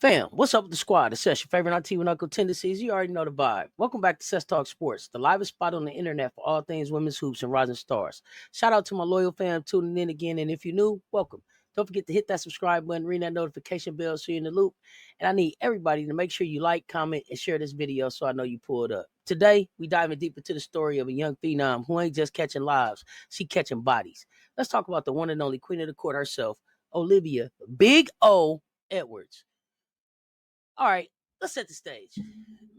Fam, what's up with the squad? It's Cess, your favorite auntie with Uncle Tendencies. You already know the vibe. Welcome back to Cess Talk Sports, the livest spot on the internet for all things women's hoops and rising stars. Shout out to my loyal fam tuning in again, and if you're new, welcome. Don't forget to hit that subscribe button, ring that notification bell so you're in the loop. And I need everybody to make sure you like, comment, and share this video so I know you pulled up. Today, we diving deep into the story of a young phenom who ain't just catching lives, she catching bodies. Let's talk about the one and only queen of the court herself, Oliviyah Big O Edwards. All right, let's set the stage.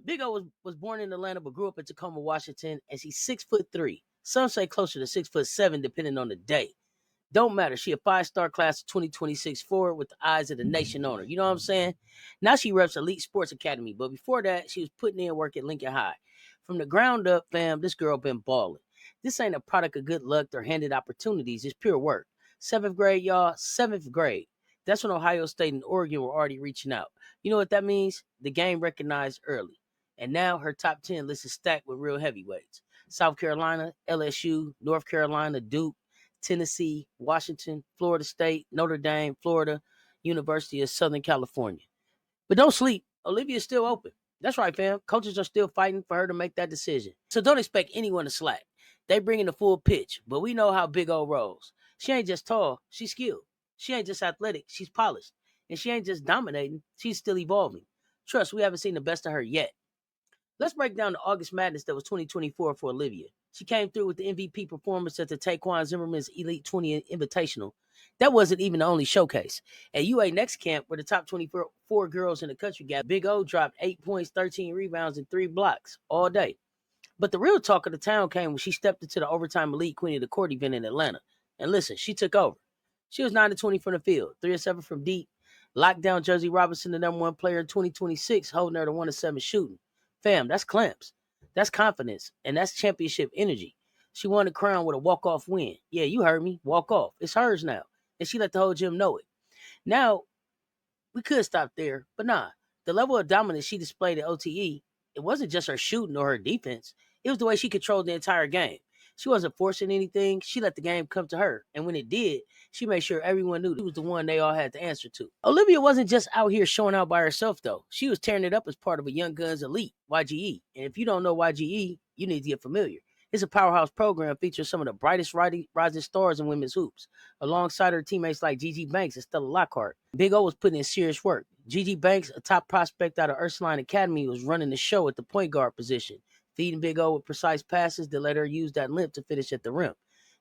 Big O was born in Atlanta but grew up in Tacoma, Washington, and she's 6'3". Some say closer to 6'7", depending on the day. Don't matter. She a 5-star class of 2026 forward with the eyes of the nation on her. You know what I'm saying? Now she reps Elite Sports Academy, but before that, she was putting in work at Lincoln High. From the ground up, fam, this girl been balling. This ain't a product of good luck or handed opportunities. It's pure work. 7th grade, y'all. 7th grade. That's when Ohio State and Oregon were already reaching out. You know what that means? The game recognized early. And now her top 10 list is stacked with real heavyweights. South Carolina, LSU, North Carolina, Duke, Tennessee, Washington, Florida State, Notre Dame, Florida, University of Southern California. But don't sleep. Oliviyah's still open. That's right, fam. Coaches are still fighting for her to make that decision. So don't expect anyone to slack. They bring in the full pitch, but we know how Big O rolls. She ain't just tall, she's skilled. She ain't just athletic, she's polished. And she ain't just dominating, she's still evolving. Trust, we haven't seen the best of her yet. Let's break down the August Madness that was 2024 for Oliviyah. She came through with the MVP performance at the Taekwon Zimmerman's Elite 20 Invitational. That wasn't even the only showcase. At UA Next Camp, where the top 24 girls in the country got, Big O dropped 8 points, 13 rebounds, and 3 blocks all day. But the real talk of the town came when she stepped into the Overtime Elite Queen of the Court event in Atlanta. And listen, she took over. She was 9-20 from the field, 3-7 from deep, locked down Jerzy Robinson, the number one player in 2026, holding her to 1-7 shooting. Fam, that's clamps. That's confidence. And that's championship energy. She won the crown with a walk-off win. Yeah, you heard me. Walk off. It's hers now. And she let the whole gym know it. Now, we could stop there, but nah. The level of dominance she displayed at OTE, it wasn't just her shooting or her defense. It was the way she controlled the entire game. She wasn't forcing anything. She let the game come to her. And when it did, she made sure everyone knew it was the one they all had to answer to. Oliviyah wasn't just out here showing out by herself, though. She was tearing it up as part of a Young Guns Elite, YGE. And if you don't know YGE, you need to get familiar. It's a powerhouse program featuring some of the brightest rising stars in women's hoops, alongside her teammates like Gigi Banks and Stella Lockhart. Big O was putting in serious work. Gigi Banks, a top prospect out of Ursuline Academy, was running the show at the point guard position, feeding Big O with precise passes that let her use that limp to finish at the rim.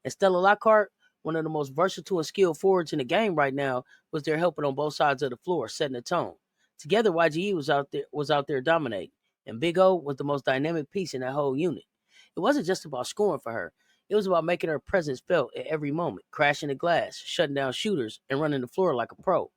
And Stella Lockhart, one of the most versatile and skilled forwards in the game right now, was there helping on both sides of the floor, setting the tone. Together, YGE was out there dominating, and Big O was the most dynamic piece in that whole unit. It wasn't just about scoring for her. It was about making her presence felt at every moment, crashing the glass, shutting down shooters, and running the floor like a pro.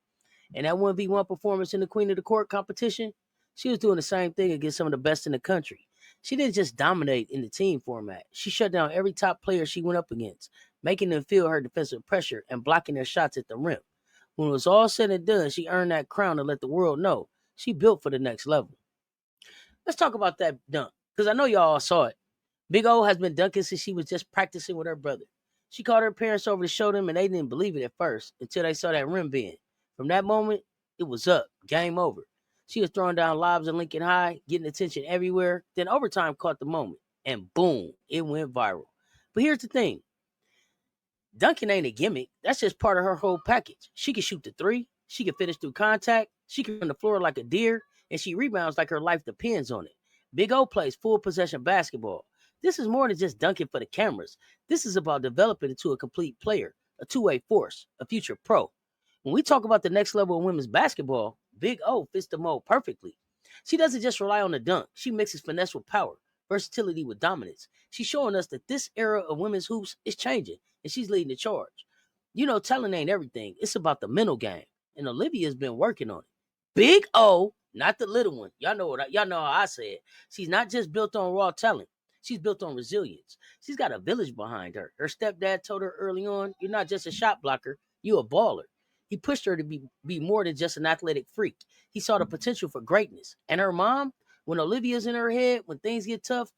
And that 1v1 performance in the Queen of the Court competition, she was doing the same thing against some of the best in the country. She didn't just dominate in the team format. She shut down every top player she went up against, making them feel her defensive pressure and blocking their shots at the rim. When it was all said and done, she earned that crown to let the world know she built for the next level. Let's talk about that dunk, because I know y'all all saw it. Big O has been dunking since she was just practicing with her brother. She called her parents over to show them, and they didn't believe it at first until they saw that rim bend. From that moment, it was up. Game over. She was throwing down lobs in Lincoln High, getting attention everywhere. Then overtime caught the moment, and boom, it went viral. But here's the thing. Dunkin ain't a gimmick. That's just part of her whole package. She can shoot the three. She can finish through contact. She can run the floor like a deer, and she rebounds like her life depends on it. Big O plays full possession basketball. This is more than just dunking for the cameras. This is about developing into a complete player, a two-way force, a future pro. When we talk about the next level of women's basketball, Big O fits the mold perfectly. She doesn't just rely on the dunk. She mixes finesse with power, versatility with dominance. She's showing us that this era of women's hoops is changing, and she's leading the charge. You know, talent ain't everything. It's about the mental game, and Oliviyah's been working on it. Big O, not the little one. Y'all know how I say it. She's not just built on raw talent. She's built on resilience. She's got a village behind her. Her stepdad told her early on, you're not just a shot blocker, you're a baller. He pushed her to be more than just an athletic freak. He saw the potential for greatness. And her mom, when Oliviyah's in her head, when things get tough,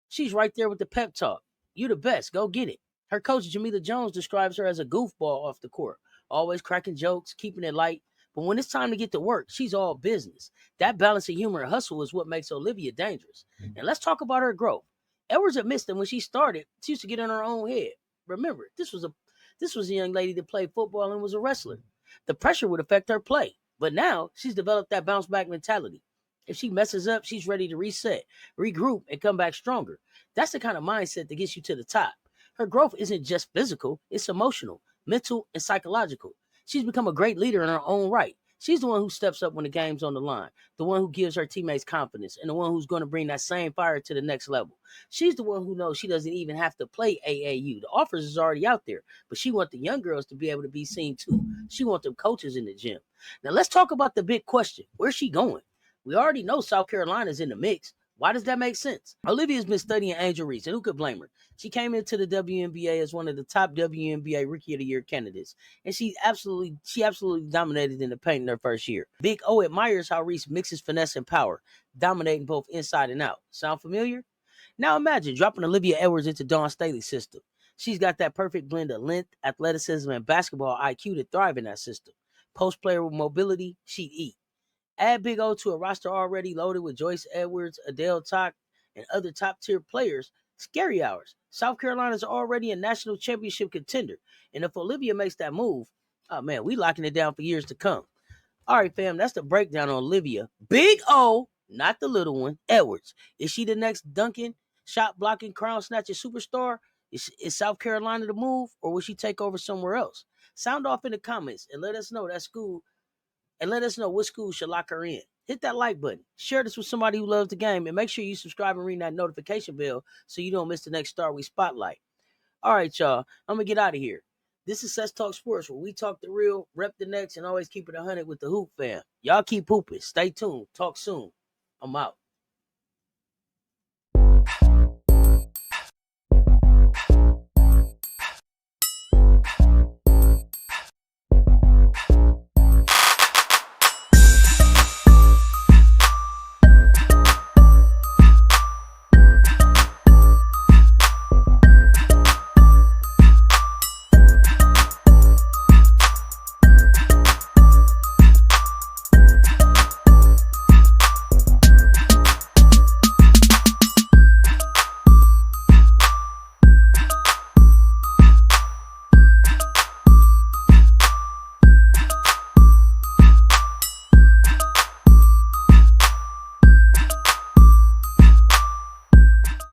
she's right there with the pep talk. You the best, go get it. Her coach, Jamila Jones, describes her as a goofball off the court, always cracking jokes, keeping it light, But when it's time to get to work, she's all business. That balance of humor and hustle is what makes Oliviyah dangerous. And let's talk about her growth. Edwards admits that when she started, she used to get in her own head. Remember, this was a young lady that played football and was a wrestler. The pressure would affect her play. But now she's developed that bounce back mentality. If she messes up, she's ready to reset, regroup, and come back stronger. That's the kind of mindset that gets you to the top. Her growth isn't just physical, it's emotional, mental, and psychological. She's become a great leader in her own right. She's the one who steps up when the game's on the line, the one who gives her teammates confidence, and the one who's going to bring that same fire to the next level. She's the one who knows she doesn't even have to play AAU. The offers is already out there, but she wants the young girls to be able to be seen too. She wants them coaches in the gym. Now let's talk about the big question. Where's she going? We already know South Carolina's in the mix. Why does that make sense? Oliviyah's been studying Angel Reese, and who could blame her? She came into the WNBA as one of the top WNBA Rookie of the Year candidates, and she absolutely dominated in the paint in her first year. Big O admires how Reese mixes finesse and power, dominating both inside and out. Sound familiar? Now imagine dropping Oliviyah Edwards into Dawn Staley's system. She's got that perfect blend of length, athleticism, and basketball IQ to thrive in that system. Post player with mobility, she'd eat. Add Big O to a roster already loaded with Joyce Edwards, Adele Tock, and other top-tier players. Scary hours. South Carolina's already a national championship contender. And if Oliviyah makes that move, oh man, we locking it down for years to come. All right, fam, that's the breakdown on Oliviyah. Big O, not the little one, Edwards. Is she the next Dunkin shot blocking crown snatcher superstar? Is South Carolina the move, or will she take over somewhere else? Sound off in the comments and let us know what school should lock her in. Hit that like button. Share this with somebody who loves the game, and make sure you subscribe and ring that notification bell so you don't miss the next star we spotlight. All right, y'all. I'm going to get out of here. This is Cess Talk Sports, where we talk the real, rep the next, and always keep it 100 with the hoop fam. Y'all keep hooping. Stay tuned. Talk soon. I'm out.